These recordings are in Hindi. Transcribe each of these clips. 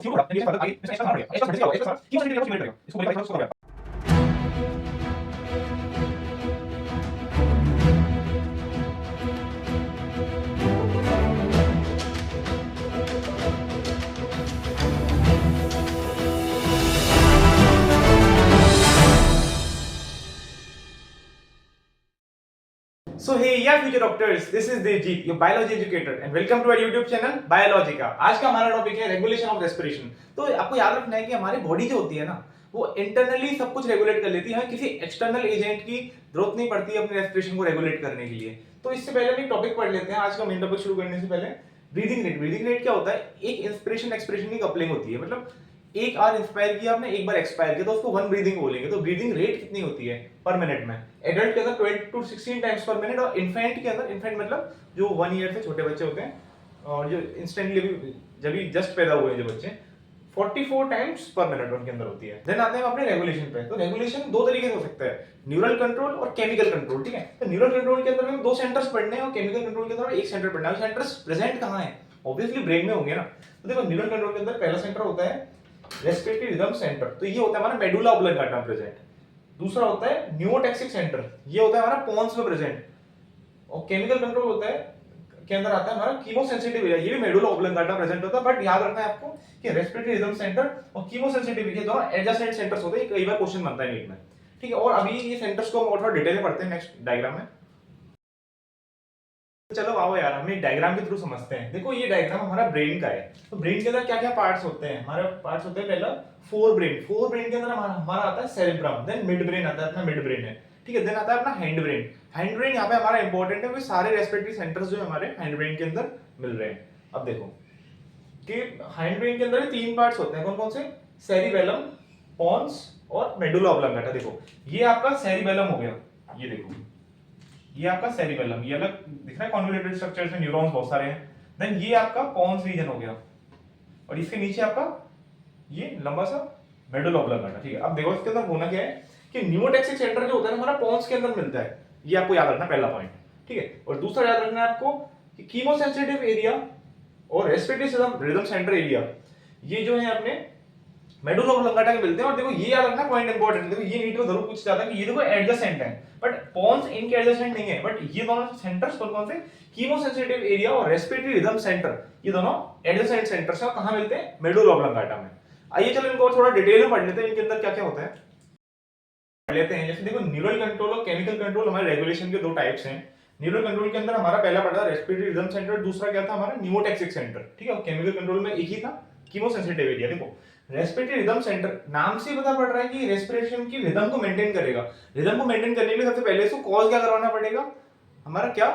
So hey yeah future doctors, this is Devjit, your biology educator and welcome to our YouTube channel Biologica। आज का हमारा टॉपिक है रेगुलेशन ऑफ रेस्पिरेशन। तो आपको याद रखना है कि हमारी बॉडी जो होती है ना, वो इंटरनली सब कुछ रेगुलेट कर लेती है, किसी एक्सटर्नल एजेंट की जरूरत नहीं पड़ती है अपने रेस्पिरेशन को रेगुलेट करने के लिए। तो इससे पहले हम एक टॉपिक पढ़ लेते हैं। आज का मेन टॉपिक शुरू करने से पहले ब्रीदिंग रेट। ब्रीदिंग रेट क्या होता है? एक इंस्पिरेशन एक्सपिरेशन की कपलिंग होती है, मतलब एक बार इंस्पायर किया आपने, एक बार एक्सपायर किया, तो उसको वन ब्रीदिंग बोलेंगे। तो ब्रीदिंग रेट कितनी होती है पर मिनट में? एडल्ट के अंदर 12 to 16 टाइम्स पर मिनट, और इन्फेंट के अंदर, इन्फेंट मतलब जो 1 ईयर से छोटे बच्चे होते हैं और जो इंस्टेंटली भी जब भी जस्ट पैदा हुए जो बच्चे, 44 टाइम्स पर मिनट उनके अंदर होती है। देन आते हैं अपने रेगुलेशन पे। तो रेगुलेशन दो तरीके से हो सकता है, न्यूरल कंट्रोल और केमिकल कंट्रोल। ठीक है, तो न्यूरल कंट्रोल के अंदर हमें दो सेंटर्स पढ़ने हैं और केमिकल कंट्रोल के अंदर एक सेंटर पढ़ना है। सेंटर्स प्रेजेंट कहाँ है? ऑब्वियसली ब्रेन में होंगे ना। तो देखो न्यूरल कंट्रोल के अंदर पहला सेंटर होता है रेस्पिरेटरी रिदम सेंटर, तो ये होता है हमारा मेडुला ऑब्लंगाटा प्रेजेंट। दूसरा होता है न्यूरोटैक्सिक सेंटर, ये होता है हमारा पोन्स में प्रेजेंट। और केमिकल कंट्रोल होता है के अंदर आता है हमारा कीमोसेंसिटिव एरिया, ये भी मेडुला ऑब्लंगाटा प्रेजेंट होता है। बट याद रखना है आपको कि रेस्पिरेटरी रिदम सेंटर और कीमोसेंसिटिव एरिया दोनों एडजेसेंट सेंटर्स होते हैं। कई बार क्वेश्चन बनता है नीट में। ठीक है, और अभी ये सेंटर्स को हम और थोड़ा डिटेल में पढ़ते हैं नेक्स्ट डायग्राम में। चलो आओ यार, हम एक डायग्राम के थ्रू समझते हैं। देखो ये डायग्राम हमारा ब्रेन का है। तो ब्रेन के अंदर क्या क्या पार्ट्स होते हैं? हमारे पार्ट्स होते हैं पहला फोर ब्रेन। फोर ब्रेन के अंदर हमारा आता है सेरेब्रम, देन मिड ब्रेन आता है, अपना मिड ब्रेन है। ठीक है, देन आता है अपना हैंड ब्रेन। हैंड ब्रेन यहाँ पे हमारा इंपॉर्टेंट है, क्योंकि सारे रेस्पिरेटरी सेंटर्स जो हमारे हैंड ब्रेन के अंदर मिल रहे हैं। अब देखो कि हैंड ब्रेन के अंदर तीन पार्ट्स होते हैं, कौन कौन से? सेरिबेलम, पोन्स और मेडुला ऑब्लंगाटा। देखो ये आपका सेरिबेलम हो गया, ये देखो ये आपका सेरिबेलम, ये अलग दिख रहा है, कॉन्वोल्यूटेड स्ट्रक्चर में न्यूरॉन्स बहुत सारे हैं। देन ये आपका पोन्स रीजन हो गया, और इसके नीचे आपका ये लंबा सा मेडुला ऑब्लंगाटा। ठीक है, अब देखो इसके अंदर होना क्या है कि न्यूरोटैक्सिक सेंटर जो होता है हमारा पोन्स के अंदर मिलता है, ये आपको याद रखना पहला पॉइंट। ठीक है, और दूसरा याद रखना है आपको कि कीमोसेंसिटिव एरिया और रेस्पिरेटरी रिदम सेंटर एरिया, ये जो है अपने मेडुला ऑब्लंगाटा के मिलते हैं। और देखो ये याद रखना पॉइंट इंपॉर्टेंट, देखो ये नीट में जरूर पूछा जाता है कि ये देखो एडजेसेंट है, बट पोन्स इनके एडजेसेंट नहीं है। बट ये दोनों सेंटर्स कौन कौन से? कीमोसेंसिटिव एरिया और रेस्पिरेटरी रिदम सेंटर, ये दोनों एडजेसेंट सेंटर्स हैं। कहां मिलते हैं? मेडुला ऑब्लंगाटा में। आइए चलो इनको थोड़ा डिटेल में पढ़ लेते हैं, इनके अंदर क्या क्या होता है पढ़ लेते हैं। जैसे देखो न्यूरल कंट्रोल और केमिकल कंट्रोल हमारे रेगुलेशन के दो टाइप्स हैं। न्यूरल कंट्रोल के अंदर हमारा पहला पढ़ा रेस्पिरेटरी रिदम सेंटर, दूसरा क्या था हमारा? न्यूरोटैक्सिक सेंटर। ठीक है, केमिकल कंट्रोल में एक ही था, कीमोसेंसिटिव एरिया। देखो रेस्पिरेटरी रिदम सेंटर नाम से पता पड़ रहा है कि रेस्पिरेशन की रिदम को मेंटेन करेगा। रिदम को मेंटेन करने के लिए सबसे पहले इसको कॉज क्या करवाना पड़ेगा? हमारा क्या?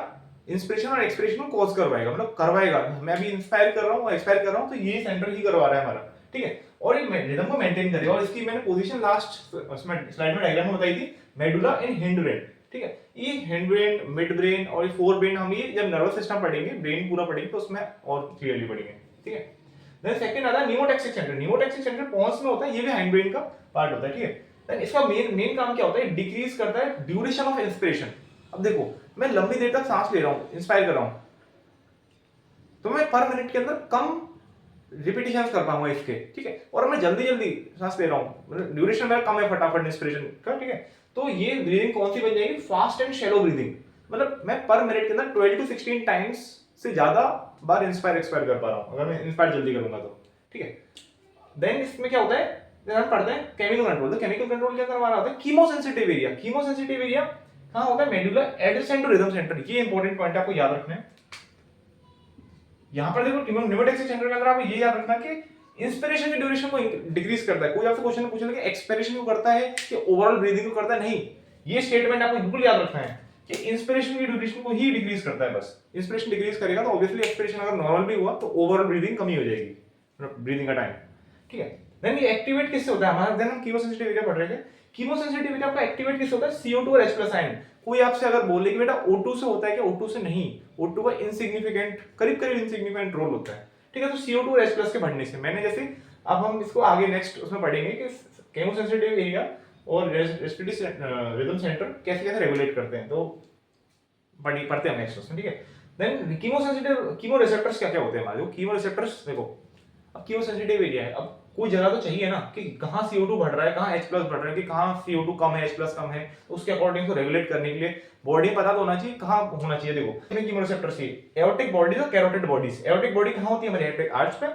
इंस्पिरेशन और एक्सपिरेशन को कॉज करवाएगा, मतलब करवाएगा। मैं अभी इंस्पायर कर रहा हूँ, एक्सपायर कर रहा हूँ, तो ये सेंटर ही करवा रहा है हमारा। ठीक है, और ये रिदम को मेंटेन करेगा। और इसकी मैंने पोजीशन लास्ट उसमें स्लाइड में डायग्राम में बताई थी, मेडुला इन हिंड ब्रेन। ठीक है, ये हिंड ब्रेन, मिड ब्रेन और फोर ब्रेन हम ये जब नर्वस सिस्टम पढ़ेंगे, ब्रेन पूरा पढ़ेंगे, तो उसमें और क्लियरली पढ़ेंगे। ठीक है, देन सेकंड आता है न्यूरोटैक्सिक सेंटर। न्यूरोटैक्सिक सेंटर पोन्स में होता है, ये भी हैंड ब्रेन का पार्ट होता है। ठीक है, देन इसका मेन काम क्या होता है? डिक्रीज करता है ड्यूरेशन ऑफ इंस्पिरेशन। अब देखो मैं लंबी देर तक सांस ले रहा हूं, इंस्पायर कर रहा हूं, तो मैं पर मिनट के अंदर कम रिपीटिशंस कर पाऊंगा इसके। ठीक है, और मैं जल्दी जल्दी सांस ले रहा हूं, मतलब ड्यूरेशन मेरा कम है फटाफट इंस्पिरेशन का। ठीक है, तो ये ब्रीदिंग कौन सी बन जाएगी? Fast and shallow breathing. मतलब मैं पर मिनट के अंदर 12 to 16 टाइम्स से ज्यादा बार इंस्पायर एक्सपायर कर पा रहा हूं, अगर मैं इंस्पायर जल्दी करूंगा तो। ठीक है, देन इसमें क्या होता है? हम पढ़ते हैं केमिकल कंट्रोल। तो केमिकल कंट्रोल के अंदर हमारा होता है कीमोसेंसिटिव एरिया। कीमोसेंसिटिव एरिया कहां होता है? Medulla adjacent to rhythm centre. ये इंपॉर्टेंट पॉइंट आपको याद रखना है। यहां पर देखो न्यूरोटैक्सिक सेंटर के अंदर आपको ये याद रखना कि इंस्पिरेशन की ड्यूरेशन को डिक्रीज करता है। कोई आपसे क्वेश्चन पूछेगा कि एक्सपिरेशन को करता है कि ओवरऑल ब्रीदिंग को करता है? नहीं, ये स्टेटमेंट आपको बिल्कुल याद रखना है कि इंस्पिरेशन की ड्यूरेशन को ही डिक्रीज करता है बस। इंस्पिरेशन डिक्रीज करेगा तो ऑब्वियसली एक्सपिरेशन अगर नॉर्मल भी हुआ तो ओवरऑल ब्रीदिंग कम ही हो जाएगी, ब्रीदिंग का टाइम। ठीक है, देन ये एक्टिवेट किससे होता है हमारा? देन हम कीमोसेंसिटिव एरिया पढ़ रहे थे। कीमोसेंसिटिव एरिया आपका एक्टिवेट किससे होता है? CO2 और H+ आयन। कोई आपसे अगर बोले कि बेटा O2 से होता है क्या? O2 से नहीं, O2 का इनसिग्निफिकेंट, करीब करीब इनसिग्निफिकेंट रोल होता है। ठीक है, तो CO2 और H+ के बढ़ने से, मैंने जैसे अब हम इसको आगे नेक्स्ट उसमें पढ़ेंगे कि कीमोसेंसिटिव एरिया और रेस्पिरेटरी रिदम सेंटर कैसे कैसे रेगुलेट करते हैं, तो पढ़ते हैं नेक्स्ट उसमें। ठीक है, देन कीमोसेंसिटिव कीमो रिसेप्टर्स क्या क्या होते हैं हमारे? कीमो रिसेप्टर्स देखो अब कीमोसेंसिटिव एरिया है, अब कोई जगह तो चाहिए ना कि कहाँ CO2 बढ़ रहा है, कहाँ H+ बढ़ रहा है, कि कहाँ CO2 कम है, H+ कम है, तो उसके अकॉर्डिंग को रेगुलेट करने के लिए बॉडी पता तो होना चाहिए कहाँ होना चाहिए। देखो कीमोरिसेप्टर्स की एओर्टिक बॉडीज और कैरोटिड बॉडीज। एओर्टिक बॉडी कहाँ होती है हमारी एओर्टिक आर्च पे,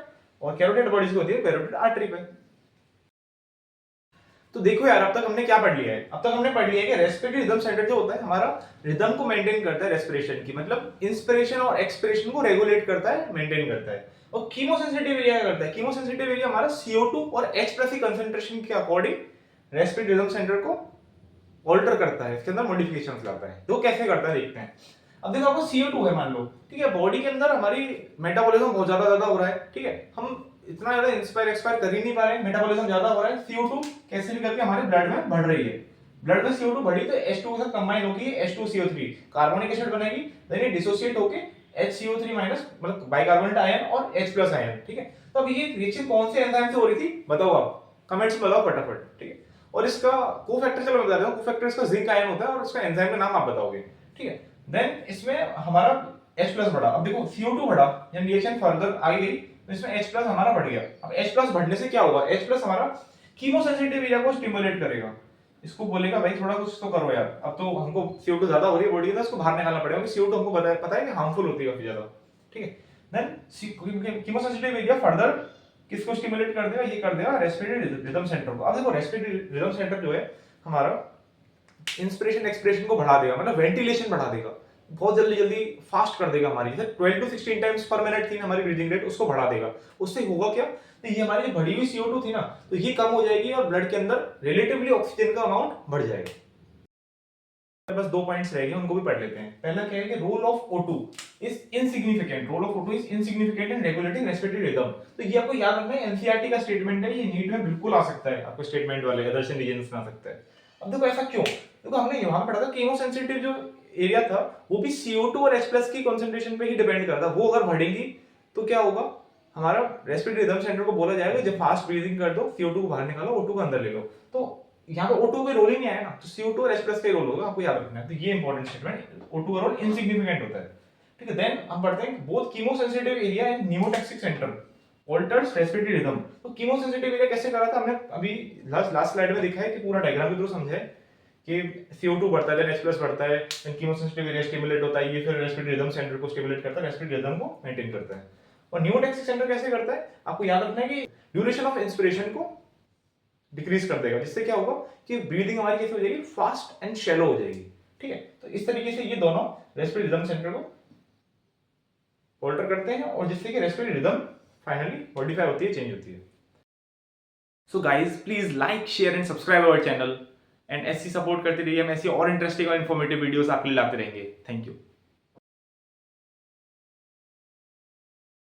और कैरोटिड बॉडीज होती है कैरोटिड आर्टरी पे। तो देखो यार अब तक हमने क्या पढ़ लिया है, अब तक हमने पढ़ लिया है कि रेस्पिरेटरी रिदम सेंटर जो होता है हमारा रिदम को मेंटेन करता है, रेस्पिरेशन की मतलब इंस्पिरेशन और एक्सपिरेशन को रेगुलेट करता है, मेंटेन करता है। और कीमोसेंसिटिव एरिया क्या करता है, कीमोसेंसिटिव एरिया हमारा CO2 और H+ की कंसंट्रेशन के अकॉर्डिंग रेस्पिरेटरी रिदम सेंटर को ऑल्टर करता है, इसके अंदर मॉडिफिकेशंस लाता है। तो कैसे करता है देखते हैं। अब देखो आपको CO2 है मान लो, ठीक है, बॉडी के अंदर हमारी मेटाबॉलिज्म बहुत ज्यादा हो रहा है, ठीक है, हम इतना ज्यादा इंस्पायर एक्सपायर कर ही नहीं पा रहे, मेटाबॉलिज्म ज्यादा हो रहा है, CO2 कैसे भी करके हमारे ब्लड में बढ़ रही है। ब्लड में CO2 बढ़ी तो H2 के साथ कंबाइन होगी H2CO3 कार्बोनिक एसिड बनेगी, देन ये डिसोसिएट होके HCO3- मतलब बाइकार्बोनेट आयन और H+ आयन, ठीक है। तो अब ये रिएक्शन कौन से एंजाइम से हो रही थी बताओ आप, कमेंट्स में बताओ फटाफट, ठीक है। और इसका कोफैक्टर चलो बता देता हूं, कोफैक्टर इसका जिंक आयन होता है और इसका एंजाइम का नाम आप बताओगे, ठीक है। देन इसमें हमारा H+ बढ़ा, अब देखो CO2 बढ़ा, जब रिएक्शन फर्दर आई गई तो इसमें H+ हमारा बढ़ गया। अब H+ बढ़ने से क्या होगा, H+ हमारा कीमोसेंसिटिव एरिया को स्टिमुलेट करेगा, इसको बोलेगा भाई थोड़ा कुछ तो करो यार, अब तो हमको CO2 ज्यादा हो रही है बॉडी के अंदर, इसको बाहर निकालना पड़ेगा क्योंकि CO2 हमको पता है कि हार्मफुल होती है काफी ज्यादा, ठीक है। देन कीमोसेंसिटिव एरिया फर्दर किसको स्टिमुलेट कर देगा, ये कर देगा रेस्पिरेटरी रिदम सेंटर को। अब देखो रेस्पिरेटरी रिदम सेंटर जो है हमारा इंस्पिरेशन एक्सपिरेशन को बढ़ा देगा, मतलब वेंटिलेशन बढ़ा देगा, बहुत जल्दी जल्दी फास्ट कर देगा हमारी, जैसे 12 to 16 टाइम्स पर मिनट थी हमारी ब्रीदिंग रेट, उसको बढ़ा देगा। उससे होगा क्या, तो ये हमारी जो बढ़ी हुई CO2 थी ना, तो ये कम हो जाएगी और ब्लड के अंदर रिलेटिवली ऑक्सीजन का अमाउंट बढ़ जाएगा। बस 2 पॉइंट्स रह गए, उनको भी पढ़ लेते हैं। पहला क्या है कि role of O2 is insignificant, role of O2 is insignificant in regulating respiratory rhythm. तो ये आपको याद रखना है, एनसीईआरटी का स्टेटमेंट है, ये नीट में बिल्कुल आ सकता है, आपको स्टेटमेंट वाले अदर्शन रीजंस में आ सकता है। अब देखो ऐसा क्यों, देखो हमने यहां पढ़ा था कीमोसेंसिटिव जो एरिया था वो भी CO2 और H+ की कंसंट्रेशन पे ही डिपेंड करता है, वो अगर बढ़ेगी तो क्या होगा, हमारा रेस्पिरेटरी रिदम सेंटर को बोला जाएगा जब फास्ट ब्रीदिंग कर दो, CO2 को बाहर निकालो, O2 को अंदर ले लो। तो यहाँ पे O2 का रोल ही नहीं आया ना, तो CO2 और H+ का रोल होगा, आपको याद रखना है। तो ये इंपॉर्टेंट स्टेटमेंट, O2 का रोल इनसिग्निफिकेंट होता है, ठीक है। देन हम पढ़ते हैं both chemosensitive area and pneumotaxic centre alters respiratory rhythm. तो कीमोसेंसिटिव एरिया कैसे करा था हमने अभी लास्ट स्लाइड में दिखा है कि पूरा डायग्राम के थ्रू समझा है कि CO2 बढ़ता है, देन H+ बढ़ता है, देन कीमोसेंसिटिव एरिया स्टिमुलेट होता है, ये फिर रेस्पिरेटरी रिदम सेंटर को स्टिमुलेट करता है, रेस्पिरेटरी रिदम को मेंटेन करता है। और न्यूमोटॉक्सिक सेंटर कैसे करता है, आपको याद रखना है कि ड्यूरेशन ऑफ इंस्पिरेशन को डिक्रीज कर देगा, जिससे क्या होगा कि ब्रीदिंग हमारी कैसे हो जाएगी, फास्ट एंड शैलो हो जाएगी, ठीक है। तो इस तरीके से ये दोनों रेस्पिरेटरी रिदम सेंटर को ऑल्टर करते हैं और जिससे कि रेस्पिरेटरी रिदम फाइनली मॉडिफाई होती है, चेंज होती है। So guys please like share and subscribe our channel, and ऐसी सपोर्ट करते रहिए, हम ऐसी और इंटरेस्टिंग और इन्फॉर्मेटिव वीडियोस आपके लिए लाते रहेंगे। Thank you.